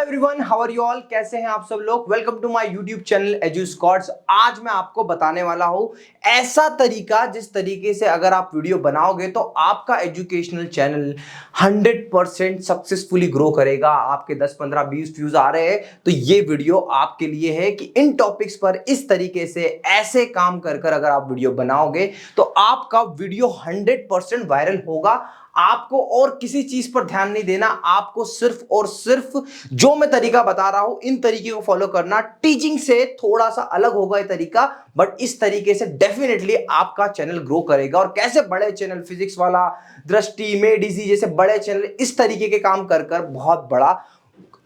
Everyone, how are you all? कैसे हैं आप सब लोग? Welcome to my YouTube channel Edu Scots. आज मैं आपको बताने वाला हूं ऐसा तरीका जिस तरीके से अगर आप वीडियो बनाओगे तो आपका एजुकेशनल चैनल 100% सक्सेसफुली ग्रो करेगा। आपके 10, 15, 20 व्यूज आ रहे हैं तो ये वीडियो आपके लिए है कि इन टॉपिक्स पर इस तरीके से ऐसे काम कर कर अगर आप वीडियो बनाओगे तो आपका वीडियो 100% वायरल होगा। आपको और किसी चीज पर ध्यान नहीं देना, आपको सिर्फ और सिर्फ जो मैं तरीका बता रहा हूं इन तरीके को फॉलो करना। टीचिंग से थोड़ा सा अलग होगा ये तरीका, बट इस तरीके से डेफिनेटली आपका चैनल ग्रो करेगा। और कैसे बड़े चैनल, फिजिक्स वाला, दृष्टि, मेडिसी जैसे बड़े चैनल इस तरीके के काम कर कर बहुत बड़ा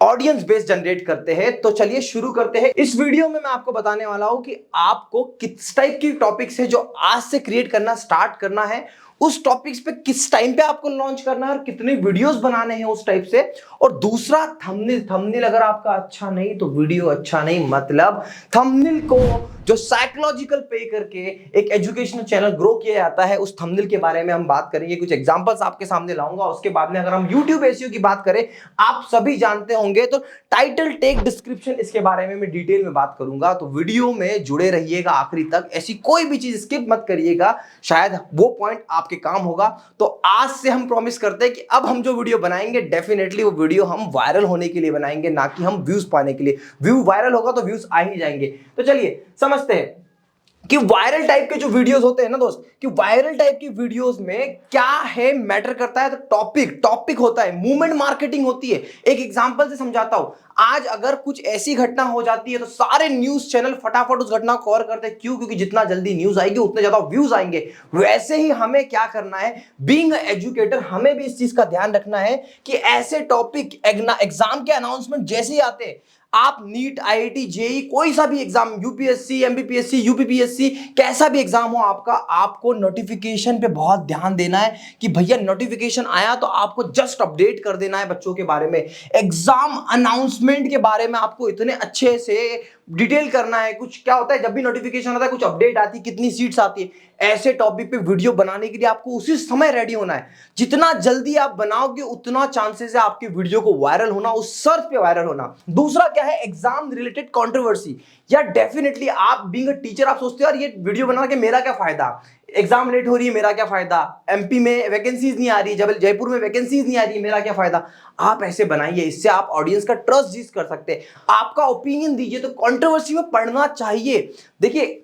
ऑडियंस बेस जनरेट करते हैं। तो चलिए शुरू करते हैं। इस वीडियो में मैं आपको बताने वाला हूं कि आपको किस टाइप की टॉपिक्स है जो आज से क्रिएट करना स्टार्ट करना है, उस टॉपिक्स पे किस टाइम पे आपको लॉन्च करना है और कितने वीडियोस बनाने हैं उस टाइप से। और दूसरा, थंबनेल अगर आपका अच्छा नहीं तो वीडियो अच्छा नहीं। मतलब थंबनेल को जो साइकोलॉजिकल पे करके एक एजुकेशनल चैनल ग्रो किया जाता है, उस थंबनेल के बारे में हम बात करेंगे। कुछ एग्जांपल्स आपके सामने लाऊंगा। उसके बाद में अगर हम YouTube एसईओ की बात करें, आप सभी जानते होंगे, तो टाइटल, टेक, डिस्क्रिप्शन, इसके बारे में मैं डिटेल में बात करूंगा। तो वीडियो में जुड़े रहिएगा आखिरी तक, ऐसी कोई भी चीज स्किप मत करिएगा, शायद वो पॉइंट आपके काम होगा। तो आज से हम प्रॉमिस करते हैं कि अब हम जो वीडियो बनाएंगे डेफिनेटली वो वीडियो हम वायरल होने के लिए बनाएंगे, ना कि हम व्यूज पाने के लिए। व्यू वायरल होगा तो व्यूज आ ही जाएंगे। तो चलिए समझते हैं कि वायरल टाइप के जो वीडियोस होते हैं ना दोस्त, कि वायरल टाइप की वीडियोस में क्या है मैटर करता है। तो टॉपिक होता है, मूवमेंट मार्केटिंग होती है। एक एग्जांपल से समझाता हूं। आज अगर कुछ ऐसी घटना हो जाती है तो सारे न्यूज चैनल फटाफट उस घटना को कवर करते हैं। क्यों? क्योंकि जितना जल्दी न्यूज आएगी उतने ज्यादा व्यूज आएंगे। वैसे ही हमें क्या करना है, बीइंग एजुकेटर, हमें भी इस चीज का ध्यान रखना है कि ऐसे टॉपिक एग्जाम के अनाउंसमेंट जैसे ही आते हैं, आप नीट, आईआईटी, जेई, कोई सा भी एग्जाम, यूपीएससी, एमपीपीएससी, यूपीपीएससी, कैसा भी एग्जाम हो आपका, आपको नोटिफिकेशन पे बहुत ध्यान देना है कि भैया नोटिफिकेशन आया तो आपको जस्ट अपडेट कर देना है बच्चों के बारे में। एग्जाम अनाउंसमेंट के बारे में आपको इतने अच्छे से डिटेल करना है। कुछ क्या होता है, जब भी नोटिफिकेशन आता है, कुछ अपडेट आती है, कितनी सीट्स आती है, ऐसे टॉपिक पे वीडियो बनाने के लिए आपको उसी समय रेडी होना है। जितना जल्दी आप बनाओगे उतना चांसेस है आपकी वीडियो को वायरल होना, उस सर्च पे वायरल होना। दूसरा क्या है, एग्जाम रिलेटेड कंट्रोवर्सी। या डेफिनेटली आप बीइंग अ टीचर, आप सोचते हो यार ये वीडियो बना के मेरा क्या फायदा, एग्जाम लेट हो रही है मेरा क्या फायदा, एमपी में वैकेंसीज नहीं आ रही है, जयपुर में वैकेंसीज नहीं आ रही है, मेरा क्या फायदा। आप ऐसे बनाइए, इससे आप ऑडियंस का ट्रस्ट जीत कर सकते हैं। आपका ओपिनियन दीजिए। तो कंट्रोवर्सी में पढ़ना चाहिए। देखिए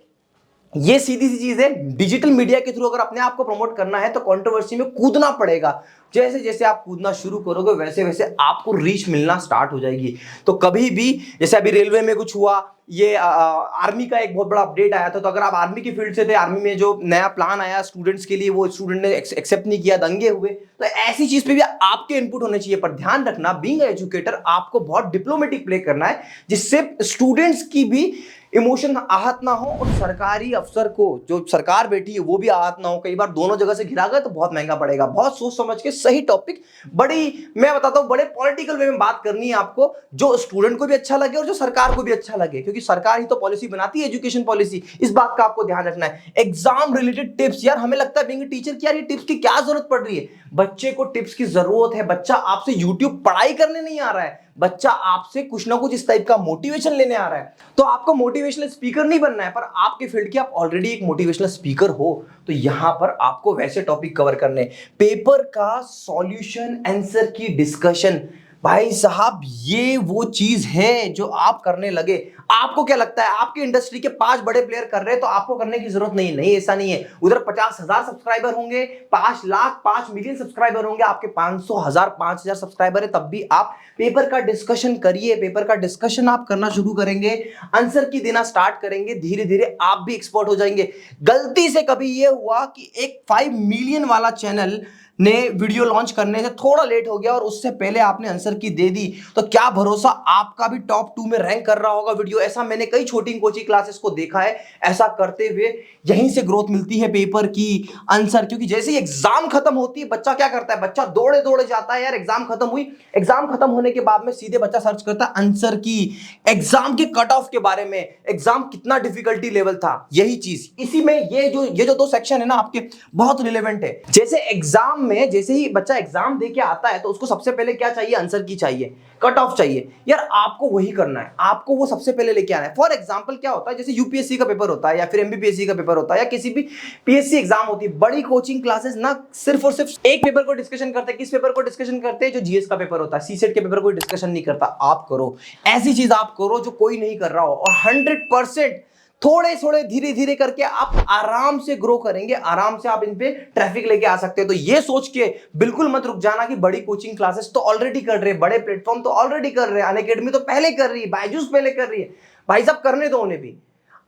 ये सीधी सी चीज है, डिजिटल मीडिया के थ्रू अगर अपने आप को प्रमोट करना है तो कंट्रोवर्सी में कूदना पड़ेगा। जैसे जैसे आप कूदना शुरू करोगे वैसे वैसे आपको रीच मिलना स्टार्ट हो जाएगी। तो कभी भी, जैसे अभी रेलवे में कुछ हुआ, ये आर्मी का एक बहुत बड़ा अपडेट आया था, तो अगर आप आर्मी की फील्ड से थे, आर्मी में जो नया प्लान आया स्टूडेंट्स के लिए, वो स्टूडेंट ने एक्सेप्ट नहीं किया, दंगे हुए, तो ऐसी चीज पे भी आपके इनपुट होने चाहिए। पर ध्यान रखना, बीइंग एजुकेटर आपको बहुत डिप्लोमेटिक प्ले करना है, जिससे स्टूडेंट्स की भी इमोशन आहत ना हो और सरकारी अफसर को, जो सरकार बैठी है, वो भी आहत ना हो। कई बार दोनों जगह से घिरा गया तो बहुत महंगा पड़ेगा। बहुत सोच समझ के सही टॉपिक, बड़ी, मैं बताता हूं, बड़े पॉलिटिकल वे में बात करनी है आपको, जो स्टूडेंट को भी अच्छा लगे और जो सरकार को भी अच्छा लगे, क्योंकि सरकार ही तो पॉलिसी बनाती है, एजुकेशन पॉलिसी। इस बात का आपको ध्यान रखना है। एग्जाम रिलेटेड टिप्स, यार हमें लगता है बीइंग टीचर कि यार ये टिप्स की क्या जरूरत पड़ रही है। बच्चे को टिप्स की जरूरत है। बच्चा आपसे यूट्यूब पढ़ाई करने नहीं आ रहा है, बच्चा आपसे कुछ ना कुछ इस टाइप का मोटिवेशन लेने आ रहा है। तो आपको मोटिवेशनल स्पीकर नहीं बनना है, पर आपके फील्ड के आप ऑलरेडी एक मोटिवेशनल स्पीकर हो, तो यहां पर आपको वैसे टॉपिक कवर करने। पेपर का सॉल्यूशन, आंसर की डिस्कशन, भाई साहब ये वो चीज है जो आप करने लगे। आपको क्या लगता है, आपके इंडस्ट्री के 5 बड़े प्लेयर कर रहे हैं तो आपको करने की जरूरत नहीं? नहीं, ऐसा नहीं है। उधर 50,000 सब्सक्राइबर होंगे, 5 लाख, 5 मिलियन सब्सक्राइबर होंगे, आपके 500,000, 5,000 सब्सक्राइबर है, तब भी आप पेपर का डिस्कशन करिए। पेपर का डिस्कशन आप करना शुरू करेंगे, आंसर की देना स्टार्ट करेंगे, धीरे धीरे आप भी एक्सपर्ट हो जाएंगे। गलती से कभी ये हुआ कि एक 5 मिलियन वाला चैनल ने वीडियो लॉन्च करने से थोड़ा लेट हो गया और उससे पहले आपने आंसर की दे दी, तो क्या भरोसा आपका भी टॉप 2 में रैंक कर रहा होगा वीडियो। ऐसा मैंने कई छोटी कोचिंग क्लासेस को देखा है ऐसा करते हुए। यहीं से ग्रोथ मिलती है पेपर की, आंसर। क्योंकि जैसे ही एग्जाम खत्म होती है, बच्चा क्या करता है, बच्चा दौड़े दौड़े जाता है, यार एग्जाम खत्म हुई। एग्जाम खत्म होने के बाद में सीधे बच्चा सर्च करता है आंसर की, एग्जाम के कट ऑफ के बारे में, एग्जाम कितना डिफिकल्टी लेवल था। यही चीज इसी में, ये जो 2 सेक्शन है ना आपके, बहुत रिलेवेंट है। जैसे एग्जाम एग्जाम में जैसे ही बच्चा एग्जाम दे के आता है तो उसको सबसे पहले क्या चाहिए, आंसर की चाहिए, कट ऑफ चाहिए। यार आपको वही करना है, आपको वो सबसे पहले लेके आना है। फॉर एग्जांपल क्या होता है, जैसे यूपीएससी का पेपर होता है या फिर एमबीपीएससी का पेपर होता है या किसी भी पीएससी एग्जाम होती है, बड़ी कोचिंग क्लासेस ना सिर्फ और सिर्फ एक पेपर को डिस्कशन करते हैं। किस पेपर को डिस्कशन करते हैं? जो जीएस का पेपर होता है। सीसेट के पेपर को डिस्कशन नहीं करता। आप करो, ऐसी चीज आप करो जो कोई नहीं कर रहा हो, और 100% थोड़े थोड़े धीरे धीरे करके आप आराम से ग्रो करेंगे, आराम से आप इन पे ट्रैफिक लेके आ सकते हो। तो ये सोच के बिल्कुल मत रुक जाना कि बड़ी कोचिंग क्लासेस तो ऑलरेडी कर रहे हैं, बड़े प्लेटफॉर्म तो ऑलरेडी कर रहे हैं, अनअकैडमी तो पहले कर रही है, बायजूस पहले कर रही है। भाई साहब करने दो उन्हें भी,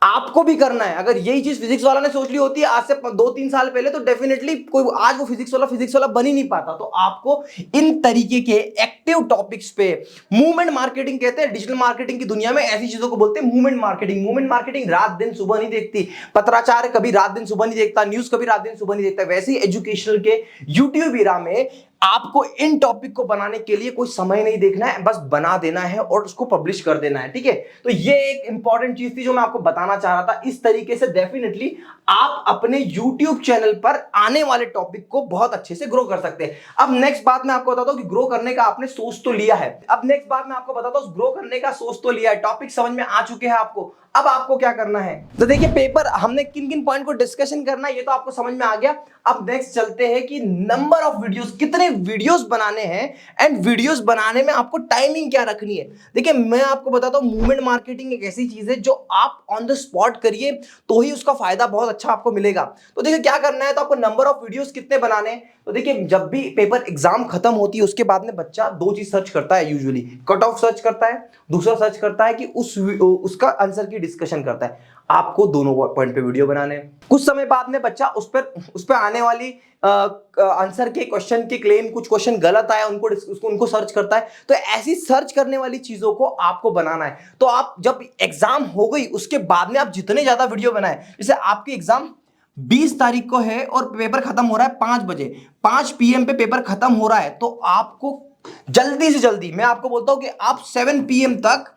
आपको भी करना है। अगर यही चीज फिजिक्स वाला ने सोच ली होती है आज से 2-3 साल पहले, तो डेफिनेटली कोई आज वो फिजिक्स वाला बन ही नहीं पाता। तो आपको इन तरीके के एक्टिव टॉपिक्स पे, मूवमेंट मार्केटिंग कहते हैं डिजिटल मार्केटिंग की दुनिया में, ऐसी चीजों को बोलते हैं मूवमेंट मार्केटिंग। मूवमेंट मार्केटिंग रात दिन सुबह नहीं देखती, पत्राचार कभी रात दिन सुबह नहीं देखता, न्यूज कभी रात दिन सुबह नहीं देखता। वैसे ही एजुकेशनल के यूट्यूब एरा में आपको इन टॉपिक को बनाने के लिए कोई समय नहीं देखना है, बस बना देना है और उसको पब्लिश कर देना है, ठीक है। तो ये एक इंपॉर्टेंट चीज थी जो मैं आपको बताना चाह रहा था। इस तरीके से डेफिनेटली आप अपने YouTube चैनल पर आने वाले टॉपिक को बहुत अच्छे से ग्रो कर सकते हैं। अब नेक्स्ट बात मैं आपको बताता हूं कि ग्रो करने का आपने सोच तो लिया है। अब नेक्स्ट बात मैं आपको बताता हूं, ग्रो करने का सोच तो लिया है, टॉपिक समझ में आ चुके हैं आपको। अब आपको क्या करना है, तो देखिए पेपर हमने किन किन पॉइंट को डिस्कशन करना है ये तो आपको समझ में आ गया। अब नेक्स्ट चलते हैं कि नंबर ऑफ वीडियोस, कितने वीडियोस बनाने हैं, एंड वीडियोस बनाने में आपको टाइमिंग क्या रखनी है। देखिए मैं आपको बताता हूं, मूवमेंट मार्केटिंग एक ऐसी चीज है जो आप ऑन द स्पॉट करिए तो ही उसका फायदा बहुत अच्छा आपको मिलेगा। तो देखिए क्या करना है, तो आपको नंबर ऑफ वीडियोस कितने बनाने हैं। तो देखिए जब भी पेपर एग्जाम खत्म होती है उसके बाद में बच्चा दो चीज सर्च करता है यूजुअली, कट ऑफ सर्च करता है, दूसरा सर्च करता है कि उसका आंसर की डिस्कशन करता है। आपको दोनों पॉइंट पे वीडियो बनाने हैं। कुछ समय बाद में बच्चा उस पर आने वाली आंसर के क्वेश्चन के क्लेम, कुछ क्वेश्चन गलत आया उनको सर्च करता है। तो ऐसी सर्च करने वाली चीजों को आपको बनाना है। तो आप जब एग्जाम हो गई उसके बाद में आप जितने ज्यादा वीडियो बनाए, जैसे आपकी एग्जाम 20 तारीख को है और पेपर खत्म हो रहा है 5 बजे, 5 PM पे पेपर खत्म हो रहा है, तो आपको जल्दी से जल्दी मैं आपको बोलता हूं कि आप 7 PM तक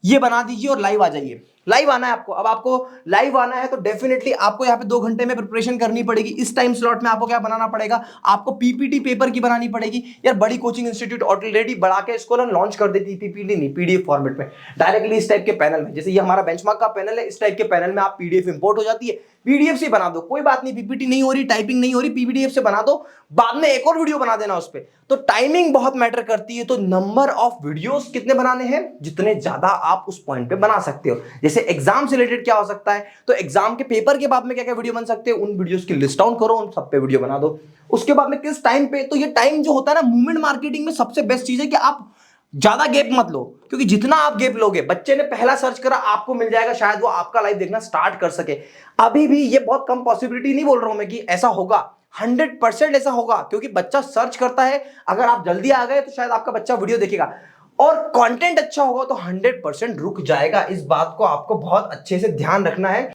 ये बना दीजिए और लाइव आ जाइए। लाइव आना है आपको। अब आपको लाइव आना है तो डेफिनेटली आपको यहाँ पे 2 घंटे में प्रिपरेशन करनी पड़ेगी। इस टाइम स्लॉट में आपको क्या बनाना पड़ेगा, आपको पीपीटी पेपर की बनानी पड़ेगी। यार बड़ी कोचिंग इंस्टीट्यूट ऑलरेडी बढ़ा के इसको ना लॉन्च कर देती, पीपीटी नहीं पीडीएफ फॉर्मेट में, डायरेक्टली इस टाइप के पैनल में। जैसे ये हमारा बेंचमार्क का पैनल है, इस टाइप के पैनल में आप पीडीएफ इंपोर्ट हो जाती है, पीडीएफ से बना दो, कोई बात नहीं, पीपीटी नहीं हो रही, टाइपिंग नहीं हो रही, पीडीएफ से बना दो, बाद में एक और वीडियो बना देना उस पर। तो टाइमिंग बहुत मैटर करती है। तो नंबर ऑफ वीडियोस कितने बनाने हैं, जितने ज्यादा आप उस पॉइंट पे बना सकते हो। जैसे एग्जाम से रिलेटेड क्या हो सकता है, तो एग्जाम के पेपर के बाद में क्या क्या वीडियो बन सकते हैं, उन वीडियोस की लिस्ट डाउन करो, उन सब पे वीडियो बना दो। उसके बाद में किस टाइम पे, तो ये टाइम जो होता है ना मूवमेंट मार्केटिंग में सबसे बेस्ट चीज है कि आप ज्यादा गैप मत लो, क्योंकि जितना आप गैप लोगे, बच्चे ने पहला सर्च करा आपको मिल जाएगा, शायद वो आपका लाइव देखना स्टार्ट कर सके। अभी भी ये बहुत कम पॉसिबिलिटी नहीं बोल रहा हूं मैं कि ऐसा होगा, 100% ऐसा होगा, क्योंकि बच्चा सर्च करता है। अगर आप जल्दी आ गए तो शायद आपका बच्चा वीडियो देखेगा, और कंटेंट अच्छा होगा तो 100% रुक जाएगा। इस बात को आपको बहुत अच्छे से ध्यान रखना है।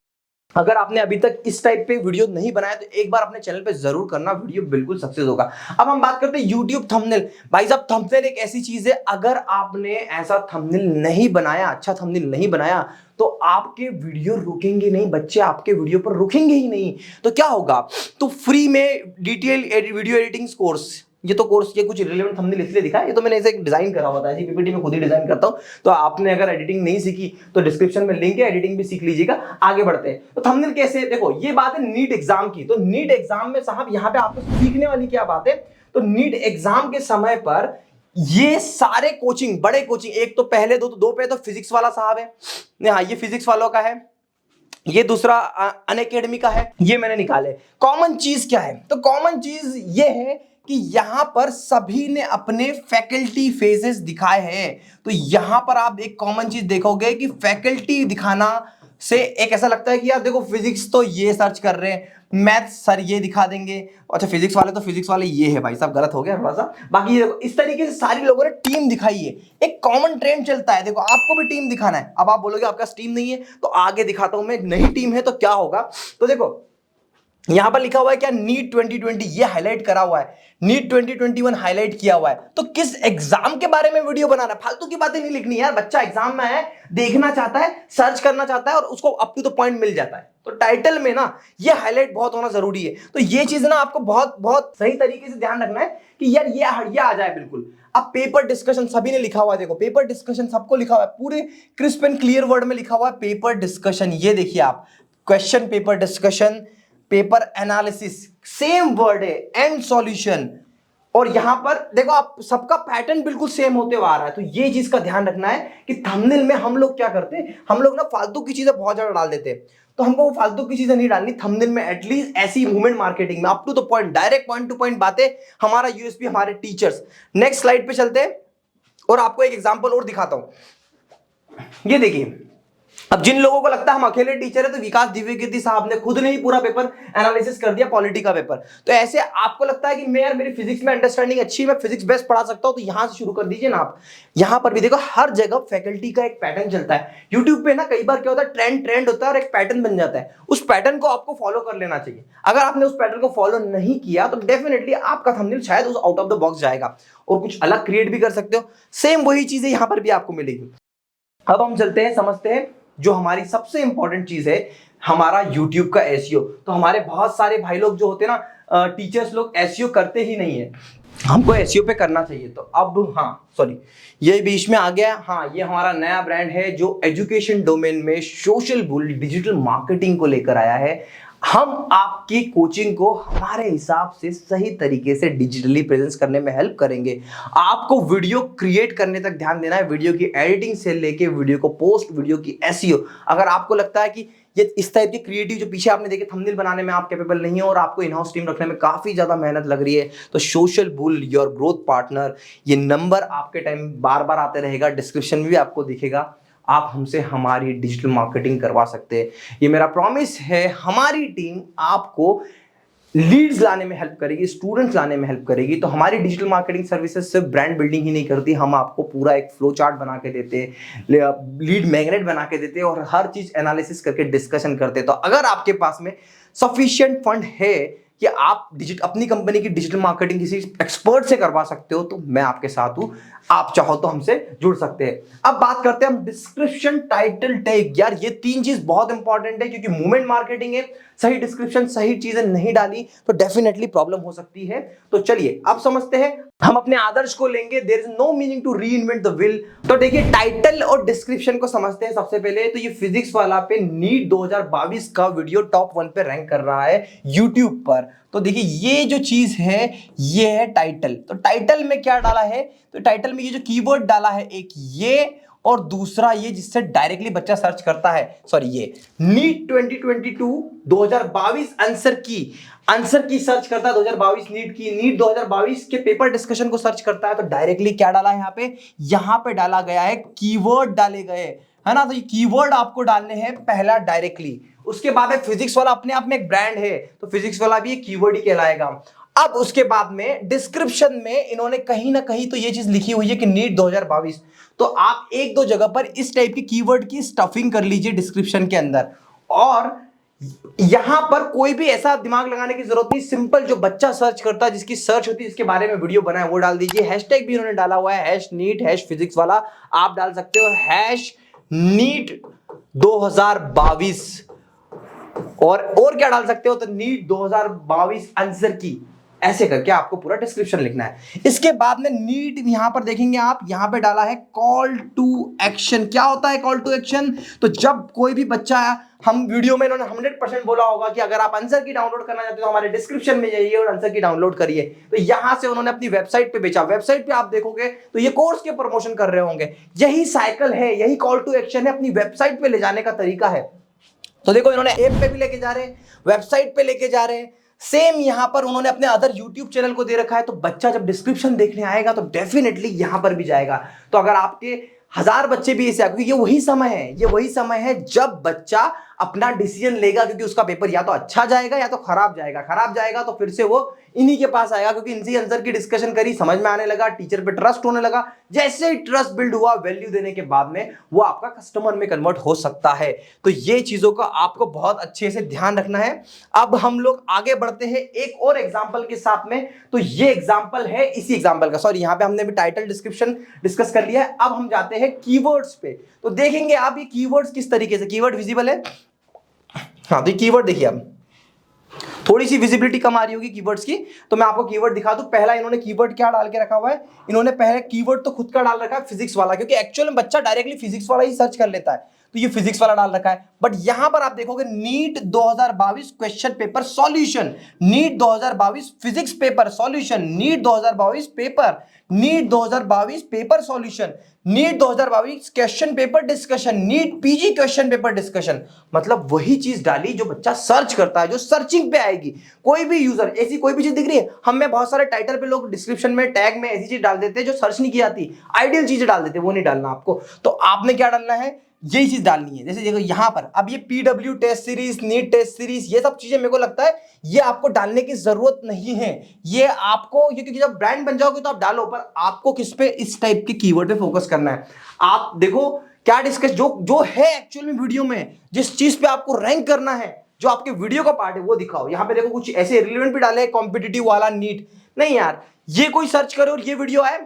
अगर आपने अभी तक इस टाइप पे वीडियो नहीं बनाया तो एक बार अपने चैनल पे जरूर करना, वीडियो बिल्कुल सक्सेस होगा। अब हम बात करते हैं YouTube थंबनेल। भाई साहब थंबनेल एक ऐसी चीज है, अगर आपने ऐसा थंबनेल नहीं बनाया, अच्छा थंबनेल नहीं बनाया, तो आपके वीडियो रुकेंगे नहीं, बच्चे आपके वीडियो पर रुकेंगे ही नहीं। तो क्या होगा, तो फ्री में डिटेल वीडियो एडिटिंग कोर्स, ये तो कोर्स, ये कुछ रिलेवेंट थंबनेल इसलिए दिखा है, ये तो मैंने ऐसे डिजाइन करा हुआ था, ऐसी पीपीटी में खुद ही डिजाइन करता हूं। तो आपने अगर एडिटिंग नहीं सीखी तो डिस्क्रिप्शन में लिंक है, एडिटिंग भी सीख लीजिएगा। आगे बढ़ते हैं। तो थंबनेल कैसे, देखो ये बात है नीट एग्जाम की। तो नीट एग्जाम में साहब यहाँ पे आपको सीखने वाली क्या बात है, तो नीट एग्जाम के समय पर ये सारे कोचिंग, बड़े कोचिंग, एक तो पहले दो पे तो फिजिक्स वाला साहब है, हाँ ये फिजिक्स वालों का है, ये दूसरा अनअकैडमी का है, ये मैंने निकाले। कॉमन चीज क्या है, तो कॉमन चीज ये है कि यहां पर सभी ने अपने फैकल्टी फेजेस दिखाए हैं। तो यहां पर आप एक कॉमन चीज देखोगे कि फैकल्टी दिखाना से एक ऐसा लगता है कि यार देखो फिजिक्स तो ये सर्च कर रहे हैं, मैथ्स सर ये दिखा देंगे, अच्छा फिजिक्स वाले तो फिजिक्स वाले ये है, भाई साहब गलत हो गया थोड़ा सा। बाकी ये देखो इस तरीके से सारी लोगों ने टीम दिखाई है, एक कॉमन ट्रेंड चलता है। देखो आपको भी टीम दिखाना है। अब आप बोलोगे आपका टीम नहीं है, तो आगे दिखाता हूं मैं, नई टीम है तो क्या होगा। तो देखो यहां पर लिखा हुआ है क्या, नीट 2020 ये हाईलाइट करा हुआ है, नीट 2021 हाईलाइट किया हुआ है। तो किस एग्जाम के बारे में वीडियो बनाना, फालतू की बातें नहीं लिखनी यार। बच्चा एग्जाम में है, देखना चाहता है, सर्च करना चाहता है और उसको अप टू द पॉइंट मिल जाता है। तो टाइटल में ना ये हाईलाइट बहुत होना जरूरी है। तो ये चीज ना आपको बहुत बहुत सही तरीके से ध्यान रखना है कि यार ये आ जाए बिल्कुल। अब पेपर डिस्कशन सभी ने लिखा हुआ है, देखो पेपर डिस्कशन सबको लिखा हुआ है, पूरे क्रिस्प एंड क्लियर वर्ड में लिखा हुआ है पेपर डिस्कशन। ये देखिए आप, question paper discussion, paper analysis, same word है, एंड सॉल्यूशन। और यहां पर देखो आप, सबका पैटर्न बिल्कुल सेम होते हुआ आ रहा है। तो ये चीज का ध्यान रखना है कि थंबनेल में हम लोग क्या करते हैं, हम लोग ना फालतू की चीजें बहुत ज्यादा डाल देते हैं। तो हमको वो फालतू की चीजें नहीं डालनी थंबनेल में, एटलीस्ट ऐसी मूवमेंट मार्केटिंग में up to the point, direct point to point बातें, हमारा यूएसपी, हमारे टीचर्स। नेक्स्ट स्लाइड पे चलते हैं और आपको एक एग्जांपल और दिखाता हूं। ये देखिए, अब जिन लोगों को लगता है हम अकेले टीचर है, तो विकास द्विवेदी साहब ने खुद ने ही पूरा पेपर एनालिसिस कर दिया, पॉलिटी का पेपर। तो ऐसे आपको लगता है कि मैं यार मेरी फिजिक्स में अंडरस्टैंडिंग अच्छी है, मैं फिजिक्स बेस्ट पढ़ा सकता हूं, तो यहां से शुरू कर दीजिए ना आप। यहां पर भी देखो हर जगह फैकल्टी का एक पैटर्न चलता है। यूट्यूब पे ना कई बार क्या होता है, ट्रेंड होता है और एक पैटर्न बन जाता है। उस पैटर्न को आपको फॉलो कर लेना चाहिए। अगर आपने उस पैटर्न को फॉलो नहीं किया तो डेफिनेटली आपका थंबनेल शायद उस आउट ऑफ द बॉक्स जाएगा और कुछ अलग क्रिएट भी कर सकते हो। सेम वही चीजें यहां पर भी आपको मिलेगी। अब हम चलते हैं, समझते हैं जो हमारी सबसे इंपॉर्टेंट चीज है, हमारा YouTube का एसईओ। तो हमारे बहुत सारे भाई लोग जो होते हैं ना, टीचर्स लोग एसईओ करते ही नहीं है, हमको एसईओ पे करना चाहिए। तो अब ये बीच में आ गया। ये हमारा नया ब्रांड है जो एजुकेशन डोमेन में सोशल बुल डिजिटल मार्केटिंग को लेकर आया है। हम आपकी कोचिंग को हमारे हिसाब से सही तरीके से डिजिटली प्रेजेंस करने में हेल्प करेंगे। आपको वीडियो क्रिएट करने तक ध्यान देना है, वीडियो की एडिटिंग से लेके वीडियो को पोस्ट, वीडियो की एसईओ। अगर आपको लगता है कि ये इस टाइप की क्रिएटिव जो पीछे आपने देखे थंबनेल बनाने में आप कैपेबल नहीं हो और आपको इन हाउस टीम रखने में काफी ज्यादा मेहनत लग रही है, तो social bull your growth partner, ये नंबर आपके टाइम बार बार आते रहेगा, डिस्क्रिप्शन में भी आपको दिखेगा। आप हमसे हमारी डिजिटल मार्केटिंग करवा सकते हैं। ये मेरा प्रॉमिस है, हमारी टीम आपको लीड्स लाने में हेल्प करेगी, स्टूडेंट्स लाने में हेल्प करेगी। तो हमारी डिजिटल मार्केटिंग सर्विसेज सिर्फ ब्रांड बिल्डिंग ही नहीं करती, हम आपको पूरा एक फ्लो चार्ट बना के देते हैं, लीड मैग्नेट बना के देते हैं और हर चीज एनालिसिस करके डिस्कशन करते हैं। तो अगर आपके पास में सफिशिएंट फंड है कि आप अपनी कंपनी की डिजिटल मार्केटिंग किसी एक्सपर्ट से करवा सकते हो, तो मैं आपके साथ हूं। आप चाहो तो हमसे जुड़ सकते हैं। अब बात करते हैं हम डिस्क्रिप्शन, टाइटल, टैग। यार ये तीन चीज बहुत इंपॉर्टेंट है, क्योंकि मूवमेंट मार्केटिंग है, सही डिस्क्रिप्शन, सही चीजें नहीं डाली तो डेफिनेटली प्रॉब्लम हो सकती है। तो चलिए अब समझते हैं, हम अपने आदर्श को लेंगे। There is no meaning to reinvent the wheel. तो देखिए, टाइटल और डिस्क्रिप्शन को समझते हैं सबसे पहले। तो ये फिजिक्स वाला पे नीट 2022 का वीडियो टॉप 1 पे रैंक कर रहा है यूट्यूब पर। तो देखिए, ये जो चीज है ये है टाइटल। तो टाइटल में क्या डाला है, तो टाइटल में ये जो कीवर्ड डाला है, एक ये और दूसरा ये जिससे डायरेक्टली बच्चा सर्च करता है, सॉरी ये नीट 2022 आंसर की सर्च करता है, 2022 नीट 2022 के पेपर डिस्कशन को सर्च करता है। तो डायरेक्टली क्या डाला है यहां पे डाला गया है, कीवर्ड डाले गए, है ना। तो ये कीवर्ड आपको डालने हैं पहला डायरेक्टली। उसके बाद है फिजिक्स वाला, अपने आप में एक ब्रांड है, तो फिजिक्स वाला भी एक कीवर्ड ही कहलाएगा। अब उसके बाद में डिस्क्रिप्शन में इन्होंने कहीं ना कहीं तो ये चीज लिखी हुई है कि नीट 2022। तो आप एक दो जगह पर इस टाइप की कीवर्ड की स्टफिंग कर लीजिए डिस्क्रिप्शन के अंदर। और यहां पर कोई भी ऐसा दिमाग लगाने की जरूरत नहीं, सिंपल जो बच्चा सर्च करता है, जिसकी सर्च होती है, जिसके बारे में वीडियो बना है वो डाल दीजिए। हैशटैग भी इन्होंने डाला हुआ है, हैश नीट हैश फिजिक्स वाला आप डाल सकते हो, हैश नीट 2022। और क्या डाल सकते हो, तो नीट 2022 आंसर की, ऐसे करके आपको पूरा डिस्क्रिप्शन लिखना है। इसके बाद में नीट, यहां पर देखेंगे आप, यहां पे डाला है कॉल टू एक्शन। क्या होता है कॉल टू एक्शन, तो जब कोई भी बच्चा, हम वीडियो में इन्होंने 100% बोला होगा कि अगर आप आंसर की डाउनलोड करना चाहते हो तो हमारे डिस्क्रिप्शन में जाइए और आंसर की डाउनलोड करिए। तो यहां से उन्होंने अपनी वेबसाइट पे बेचा। वेबसाइट पे आप देखोगे तो ये कोर्स के प्रमोशन कर रहे होंगे। यही साइकिल है, यही कॉल टू एक्शन है, अपनी वेबसाइट पे ले जाने का तरीका है। तो देखो, इन्होंने ऐप पे भी लेके जा रहे हैं, वेबसाइट पे लेके जा रहे हैं। सेम यहां पर उन्होंने अपने अदर यूट्यूब चैनल को दे रखा है। तो बच्चा जब डिस्क्रिप्शन देखने आएगा तो डेफिनेटली यहां पर भी जाएगा। तो अगर आपके 1000 बच्चे भी ऐसे, क्योंकि ये वही समय है जब बच्चा अपना डिसीजन लेगा, क्योंकि उसका पेपर या तो अच्छा जाएगा या तो खराब जाएगा तो फिर से वो इन्हीं के पास आएगा, क्योंकि इनसे आंसर की डिस्कशन करी, समझ में आने लगा, टीचर पे ट्रस्ट होने लगा। जैसे ही ट्रस्ट बिल्ड हुआ, वैल्यू देने के बाद में वो आपका कस्टमर में कन्वर्ट हो सकता है। तो ये चीजों का आपको बहुत अच्छे से ध्यान रखना है। अब हम लोग आगे बढ़ते हैं एक और एग्जाम्पल के साथ में। तो ये एग्जाम्पल है इसी एग्जाम्पल का, सॉरी यहाँ पे हमने भी टाइटल डिस्क्रिप्शन डिस्कस कर लिया है। अब हम जाते हैं कीवर्ड्स पे। तो देखेंगे आप ये कीवर्ड्स किस तरीके से, कीवर्ड विजिबल है, हाँ तो कीवर्ड देखिए, अब थोड़ी सी विजिबिलिटी कम आ रही होगी कीवर्ड्स की, तो मैं आपको कीवर्ड दिखा दूं। पहला इन्होंने कीवर्ड क्या डाल के रखा हुआ है, इन्होंने पहले कीवर्ड तो खुद का डाल रखा है फिजिक्स वाला, क्योंकि एक्चुअल में बच्चा डायरेक्टली फिजिक्स वाला ही सर्च कर लेता है, तो ये फिजिक्स वाला डाल रखा है। बट यहां पर आप देखोगे NEET 2022 question paper solution, NEET 2022 physics paper solution, NEET 2022 paper, NEET 2022 paper solution, NEET 2022 question paper discussion, NEET PG question paper discussion. मतलब वही चीज डाली जो बच्चा सर्च करता है, जो सर्चिंग पे आएगी। कोई भी यूजर ऐसी कोई भी चीज दिख रही है, हमें बहुत सारे टाइटल पे लोग डिस्क्रिप्शन में टैग में ऐसी चीज डाल देते हैं जो सर्च नहीं की जाती, आइडियल चीजें डाल देते हैं, वो नहीं डालना आपको। तो आपने क्या डालना है, यही चीज डालनी है। जैसे देखो यहां पर अब ये PW test series, NEET test series, ये सब चीजें मेरे को लगता है ये आपको डालने की जरूरत नहीं है। ये आपको ये, क्योंकि जब ब्रांड बन जाओगे तो आप डालो, पर आपको किस पे, इस टाइप के कीवर्ड पे फोकस करना है। आप देखो क्या डिस्कस जो है एक्चुअल में वीडियो में, जिस चीज पे आपको रैंक करना है, जो आपके वीडियो का पार्ट है, वो दिखाओ। यहां पे देखो कुछ ऐसे रिलेवेंट भी डाले, कॉम्पिटिटिव वाला, नीट नहीं यार, ये कोई सर्च करे और ये वीडियो आए,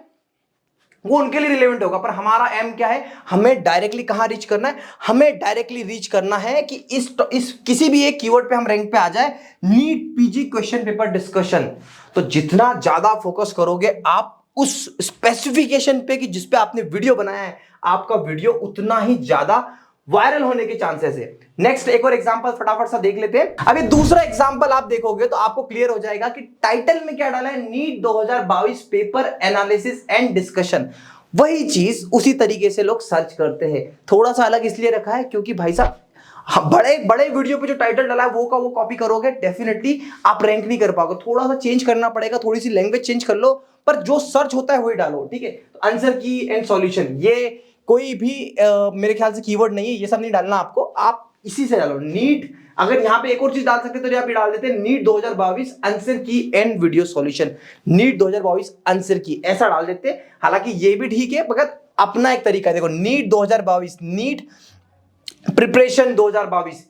वो उनके लिए रिलेवेंट होगा। पर हमारा एम क्या है, हमें डायरेक्टली कहां रीच करना है, हमें डायरेक्टली रीच करना है कि इस किसी भी एक कीवर्ड पे हम रैंक पे आ जाए, NEET PG question paper discussion. तो जितना ज्यादा फोकस करोगे आप उस स्पेसिफिकेशन पे कि जिस पे आपने वीडियो बनाया है, आपका वीडियो उतना ही ज्यादा वायरल होने के चांसेस है। नेक्स्ट एक और एग्जांपल फटाफट सा देख लेते हैं। अभी दूसरा एग्जांपल आप देखोगे तो आपको क्लियर हो जाएगा कि टाइटल में क्या डाला है, NEET 2022 paper analysis and discussion. वही चीज उसी तरीके से लोग सर्च करते हैं। थोड़ा सा अलग इसलिए रखा है क्योंकि भाई साहब बड़े बड़े वीडियो पे जो टाइटल डाला है वो का वो कॉपी करोगे, डेफिनेटली आप रैंक नहीं कर पाओगे। थोड़ा सा चेंज करना पड़ेगा, थोड़ी सी लैंग्वेज चेंज कर लो, पर जो सर्च होता है वही डालो, ठीक है। तो आंसर की एंड सॉल्यूशन, ये कोई भी मेरे ख्याल से कीवर्ड नहीं है, ये सब नहीं डालना आपको, आप इसी से डालो नीट। अगर यहाँ पे एक और चीज डाल सकते तो यहाँ पे डाल देते NEET 2022 answer key and video solution, NEET 2022 answer key, ऐसा डाल देते। हालांकि ये भी ठीक है, मगर अपना एक तरीका है। देखो नीट 2022, नीट प्रिपरेशन 2022,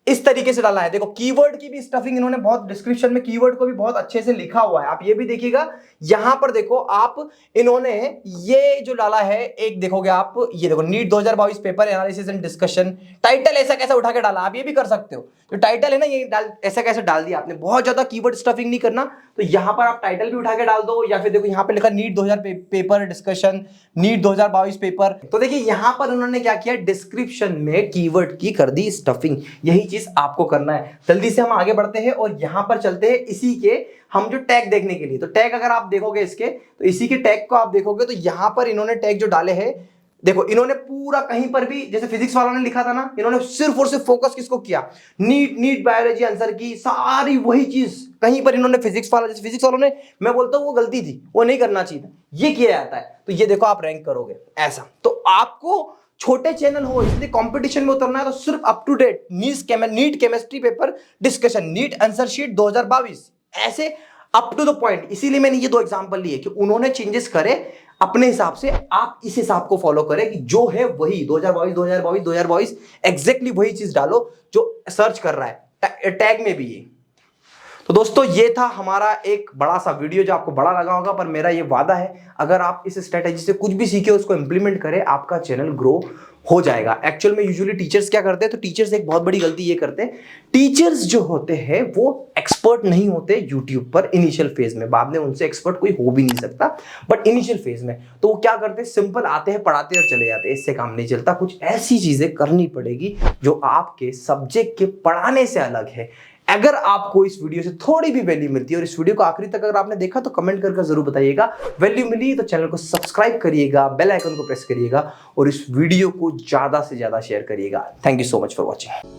इस तरीके से डाला है। देखो कीवर्ड की भी स्टफिंग इन्होंने बहुत, डिस्क्रिप्शन में कीवर्ड को भी बहुत अच्छे से लिखा हुआ है, आप ये भी देखिएगा। यहां पर देखो आप, इन्होंने ये जो डाला है, एक देखोगे आप, ये देखो NEET 2022 paper analysis and discussion, title ऐसा कैसा उठा के डाला, आप ये भी कर सकते हो। जो टाइटल है ना, ये ऐसा कैसे डाल दिया आपने, बहुत ज्यादा कीवर्ड स्टफिंग नहीं करना। तो यहां पर आप टाइटल भी उठा के डाल दो, या फिर देखो यहां पे लिखा NEET 2000 paper discussion, NEET 2022 paper. तो देखिए यहां पर उन्होंने क्या किया, डिस्क्रिप्शन में कीवर्ड की कर दी स्टफिंग। यही चीज आपको करना है। जल्दी से हम आगे बढ़ते हैं और यहां पर चलते हैं इसी के हम जो टैग देखने के लिए। तो टैग अगर आप देखोगे इसके, तो इसी के टैग को आप देखोगे तो यहां पर इन्होंने टैग जो डाले हैं, देखो इन्होंने पूरा कहीं पर भी, जैसे फिजिक्स वालों ने लिखा था ना, इन्होंने सिर्फ और सिर्फ फोकस किसको किया, नीट बायोलॉजी आंसर की, सारी वही चीज कहीं पर इन्होंने फिजिक्स वाला, जैसे फिजिक्स वालों ने, मैं बोलता हूं वो गलती थी, वो नहीं करना चाहिए था, ये किया जाता है। तो ये देखो आप रैंक करोगे ऐसा। तो आपको छोटे चैनल हो इसलिए कंपटीशन में उतरना है, तो सिर्फ up to date NEET chemistry paper discussion, NEET answer sheet 2022, ऐसे अप टू द पॉइंट। इसीलिए मैंने ये दो एग्जांपल लिए कि उन्होंने चेंजेस करे अपने हिसाब से, आप इस हिसाब को फॉलो करें कि जो है वही 2022 एग्जैक्टली वही चीज डालो जो सर्च कर रहा है, टैग में भी ये। तो दोस्तों ये था हमारा एक बड़ा सा वीडियो जो आपको बड़ा लगा होगा, पर मेरा ये वादा है अगर आप इस स्ट्रेटेजी से कुछ भी सीखे उसको इंप्लीमेंट करें, आपका चैनल ग्रो हो जाएगा। एक्चुअल में यूजुअली टीचर्स क्या करते हैं, तो टीचर्स एक बहुत बड़ी गलती ये करते हैं, टीचर्स जो होते हैं वो एक्सपर्ट नहीं होते यूट्यूब पर इनिशियल फेज में, बाद में उनसे एक्सपर्ट कोई हो भी नहीं सकता, बट इनिशियल फेज में तो वो क्या करते हैं, सिंपल आते हैं, पढ़ाते और चले जाते हैं, इससे काम नहीं चलता। कुछ ऐसी चीजें करनी पड़ेगी जो आपके सब्जेक्ट के पढ़ाने से अलग है। अगर आपको इस वीडियो से थोड़ी भी वैल्यू मिलती है, और इस वीडियो को आखिरी तक अगर आपने देखा तो कमेंट करके जरूर बताइएगा। वैल्यू मिली तो चैनल को सब्सक्राइब करिएगा, बेल आइकन को प्रेस करिएगा और इस वीडियो को ज्यादा से ज्यादा शेयर करिएगा। Thank you so much for watching.